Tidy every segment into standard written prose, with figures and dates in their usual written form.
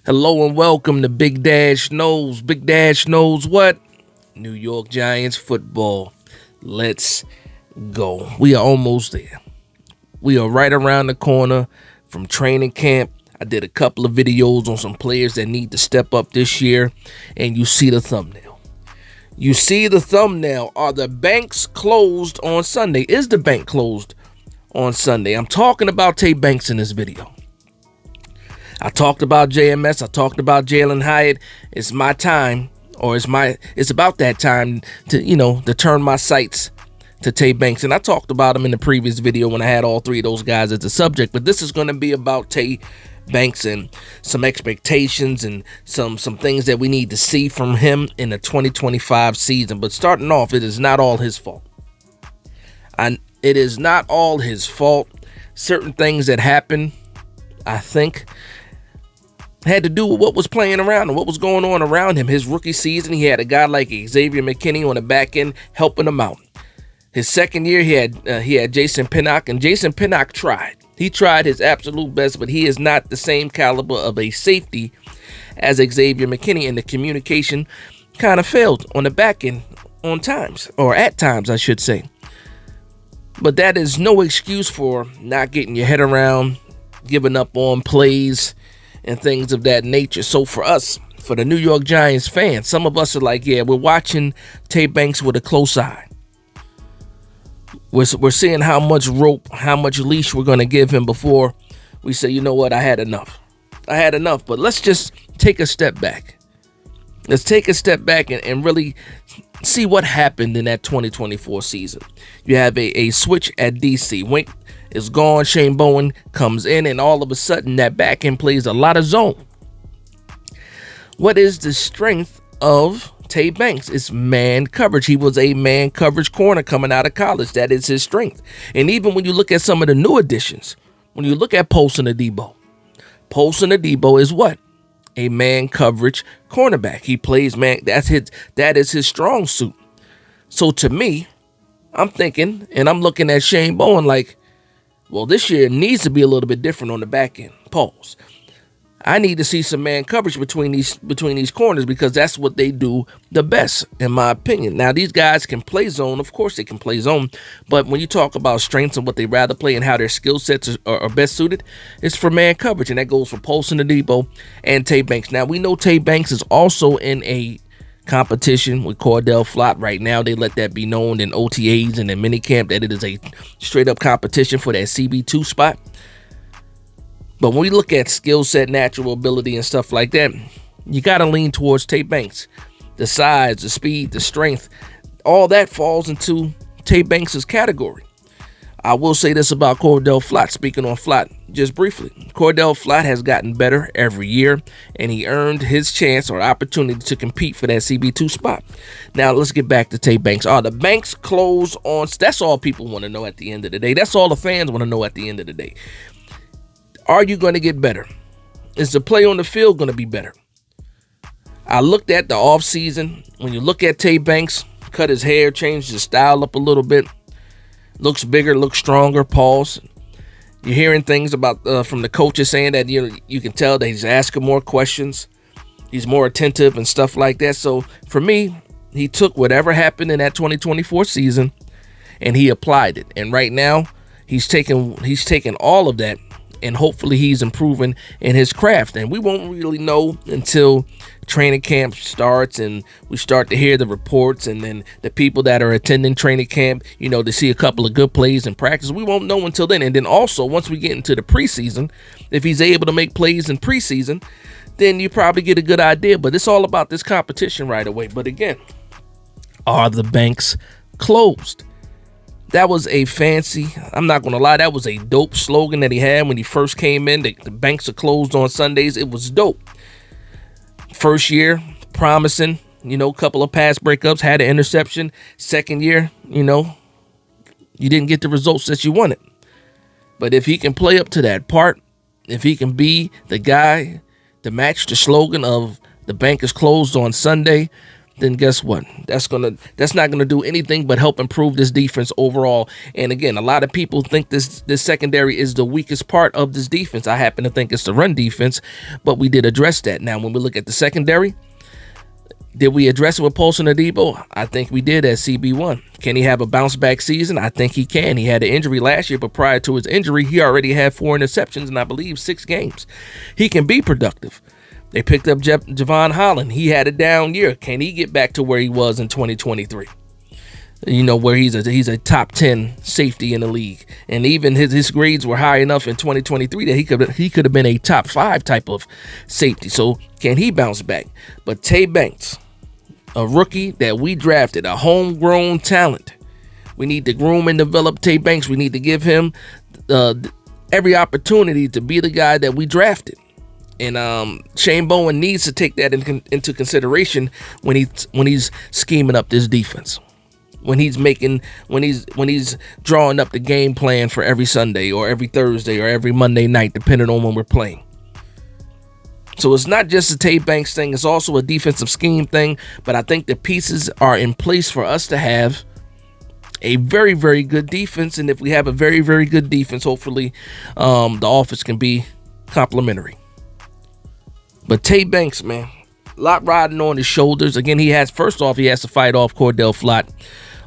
Hello and welcome to Big Dash Knows. Big Dash knows what? New York Giants football. Let's go. We are almost there. We are right around the corner from training camp. I did a couple of videos on some players that need to step up this year, and you see the thumbnail. You see the thumbnail. Are the banks closed on Sunday? Is the bank closed on Sunday? I'm talking about Tae Banks in this video. I talked about JMS. I talked about Jalen Hyatt. It's my time, or it's about that time to turn my sights to Tae Banks. And I talked about him in the previous video when I had all three of those guys as the subject. But this is going to be about Tae Banks and some expectations and some things that we need to see from him in the 2025 season. But starting off, it is not all his fault. It is not all his fault. Certain things that happen, I think, had to do with what was playing around him, what was going on around him. His rookie season, he had a guy like Xavier McKinney on the back end helping him out. His second year, he had Jason Pinnock, and Jason Pinnock tried. He tried his absolute best, but he is not the same caliber of a safety as Xavier McKinney, and the communication kind of failed on the back end at times, I should say. But that is no excuse for not getting your head around, giving up on plays, and things of that nature. So for us, for the New York Giants fans, some of us are like, yeah, we're watching Tae Banks with a close eye. We're seeing how much rope, how much leash we're going to give him before we say, you know what, I had enough. But let's just take a step back. Let's take a step back and really see what happened in that 2024 season. You have a switch at DC. Wink is gone. Shane Bowen comes in, and all of a sudden that back end plays a lot of zone. What is the strength of Tae Banks? It's man coverage. He was a man coverage corner coming out of college. That is his strength. And even when you look at some of the new additions, when you look at Paulson Adebo is what? A man coverage cornerback. He plays man. That is his strong suit. So to me, I'm thinking, and I'm looking at Shane Bowen like, well, this year needs to be a little bit different on the back end. Pause. I need to see some man coverage between these corners, because that's what they do the best, in my opinion. Now, these guys can play zone. Of course they can play zone. But when you talk about strengths and what they rather play and how their skill sets are best suited, it's for man coverage. And that goes for Paulson Adebo and Tae Banks. Now, we know Tae Banks is also in a competition with Cordell Flott right now. They let that be known in OTAs and in minicamp that it is a straight up competition for that CB2 spot. But when we look at skill set, natural ability, and stuff like that, you got to lean towards Tae Banks. The size, the speed, the strength, all that falls into Tae Banks' category. I will say this about Cordell Flott, speaking on Flott just briefly. Cordell Flott has gotten better every year, and he earned his chance or opportunity to compete for that CB2 spot. Now, let's get back to Tae Banks. Are the banks closed on? That's all people want to know at the end of the day. That's all the fans want to know at the end of the day. Are you going to get better? Is the play on the field going to be better? I looked at the offseason. When you look at Tae Banks, cut his hair, changed his style up a little bit. Looks bigger, looks stronger, pause. You're hearing things about from the coaches saying that you can tell that he's asking more questions. He's more attentive and stuff like that. So for me, he took whatever happened in that 2024 season and he applied it. And right now, he's taken all of that, and hopefully he's improving in his craft. And we won't really know until training camp starts and we start to hear the reports, and then the people that are attending training camp, to see a couple of good plays in practice. We won't know until then. And then also, once we get into the preseason, if he's able to make plays in preseason, then you probably get a good idea. But it's all about this competition right away. But again, are the banks closed? That was a fancy, I'm not going to lie, that was a dope slogan that he had when he first came in. The banks are closed on Sundays. It was dope. First year, promising, couple of pass breakups, had an interception. Second year, you didn't get the results that you wanted. But if he can play up to that part, if he can be the guy to match the slogan of the bank is closed on Sunday, then guess what? That's not gonna do anything but help improve this defense overall. And again, a lot of people think this secondary is the weakest part of this defense. I happen to think it's the run defense, but we did address that. Now, when we look at the secondary, did we address it with Paulson Adebo? I think we did at CB1. Can he have a bounce back season? I think he can. He had an injury last year, but prior to his injury, he already had 4 interceptions in, I believe, 6 games. He can be productive. They picked up Javon Holland. He had a down year. Can he get back to where he was in 2023? Where he's a top 10 safety in the league. And even his grades were high enough in 2023 that he could have been a top 5 type of safety. So can he bounce back? But Tae Banks, a rookie that we drafted, a homegrown talent. We need to groom and develop Tae Banks. We need to give him every opportunity to be the guy that we drafted. And Shane Bowen needs to take that into consideration when he's scheming up this defense. When he's drawing up the game plan for every Sunday or every Thursday or every Monday night, depending on when we're playing. So it's not just a Tae Banks thing, it's also a defensive scheme thing, but I think the pieces are in place for us to have a very, very good defense. And if we have a very, very good defense, hopefully the offense can be complementary. But Tae Banks, man, a lot riding on his shoulders. Again, he has to fight off Cordell Flott.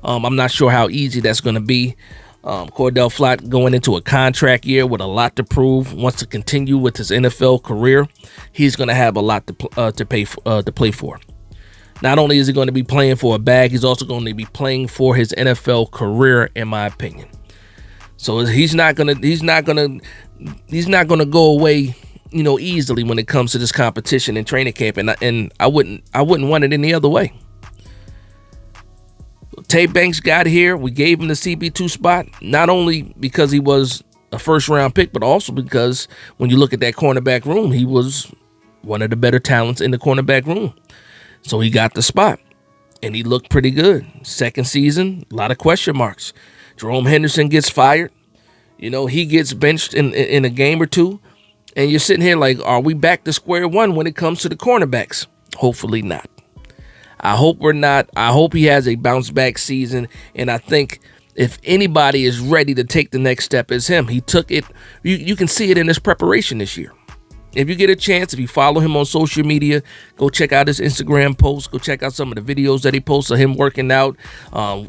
I'm not sure how easy that's going to be. Cordell Flott going into a contract year with a lot to prove, wants to continue with his NFL career. He's going to have a lot to play for. Not only is he going to be playing for a bag, he's also going to be playing for his NFL career, in my opinion. So he's not going to go away, easily when it comes to this competition in training camp, and I wouldn't want it any other way. Tae Banks got here. We gave him the CB2 spot, not only because he was a first-round pick, but also because when you look at that cornerback room, he was one of the better talents in the cornerback room. So he got the spot, and he looked pretty good. Second season, a lot of question marks. Jerome Henderson gets fired. He gets benched in a game or two, and you're sitting here like, are we back to square one when it comes to the cornerbacks? Hopefully not. I hope we're not. I hope he has a bounce back season. And I think if anybody is ready to take the next step, it's him. He took it. You can see it in his preparation this year. If you get a chance, if you follow him on social media, go check out his Instagram posts. Go check out some of the videos that he posts of him working out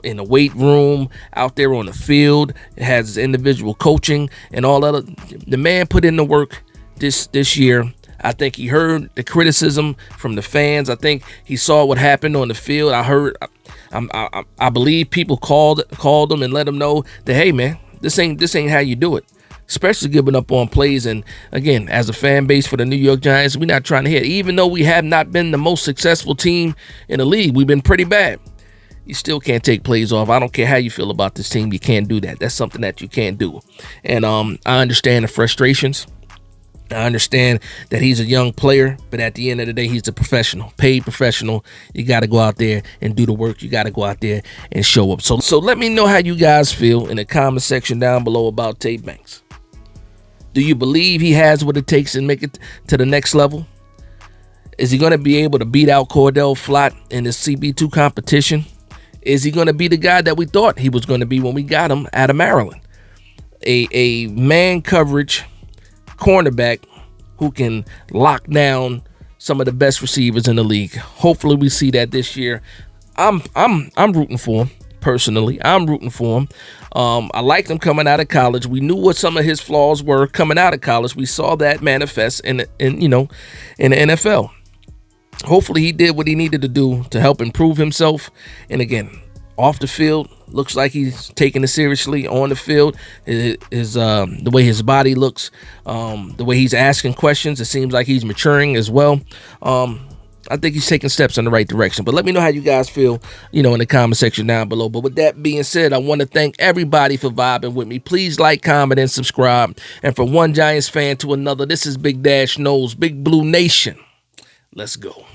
in the weight room, out there on the field. It has his individual coaching and all that. The man put in the work this year. I think he heard the criticism from the fans. I think he saw what happened on the field. I believe people called him and let him know that, hey man, this ain't how you do it. Especially giving up on plays. And again, as a fan base for the New York Giants, we're not trying to hit. Even though we have not been the most successful team in the league, we've been pretty bad. You still can't take plays off. I don't care how you feel about this team. You can't do that. That's something that you can't do. And I understand the frustrations. I understand that he's a young player, but at the end of the day, he's a professional, paid professional. You got to go out there and do the work. You got to go out there and show up. So let me know how you guys feel in the comment section down below about Tae Banks. Do you believe he has what it takes to make it to the next level? Is he going to be able to beat out Cordell Flott in the CB2 competition? Is he going to be the guy that we thought he was going to be when we got him out of Maryland? A man coverage cornerback who can lock down some of the best receivers in the league. Hopefully we see that this year. I'm rooting for him personally. I'm rooting for him. I liked him coming out of college. We knew what some of his flaws were coming out of college. We saw that manifest in the NFL. Hopefully he did what he needed to do to help improve himself. And again, off the field, looks like he's taking it seriously. On the field, the way his body looks, the way he's asking questions, it seems like he's maturing as well. I think he's taking steps in the right direction. But let me know how you guys feel, in the comment section down below. But with that being said, I want to thank everybody for vibing with me. Please like, comment, and subscribe. And from one Giants fan to another, this is Big Dash Knows, Big Blue Nation. Let's go.